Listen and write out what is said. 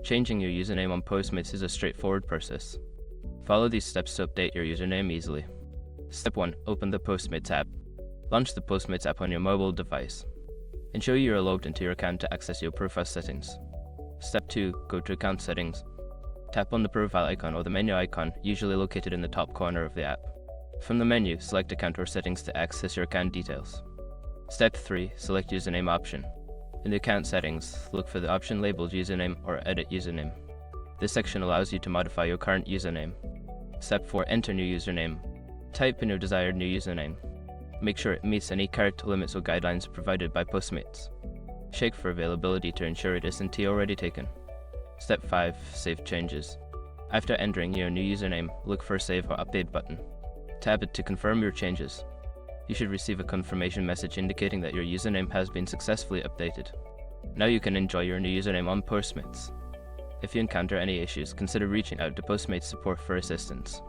Changing your username on Postmates is a straightforward process. Follow these steps to update your username easily. Step 1. Open the Postmates app. Launch the Postmates app on your mobile device. Ensure you are logged into your account to access your profile settings. Step 2. Go to Account Settings. Tap on the profile icon or the menu icon, usually located in the top corner of the app. From the menu, select Account or Settings to access your account details. Step 3. Select Username option. In the account settings, look for the option labeled Username or Edit Username. This section allows you to modify your current username. Step 4. Enter new username. Type in your desired new username. Make sure it meets any character limits or guidelines provided by Postmates. Check for availability to ensure it isn't already taken. Step 5. Save changes. After entering your new username, look for a Save or Update button. Tap it to confirm your changes. You should receive a confirmation message indicating that your username has been successfully updated. Now you can enjoy your new username on Postmates. If you encounter any issues, consider reaching out to Postmates support for assistance.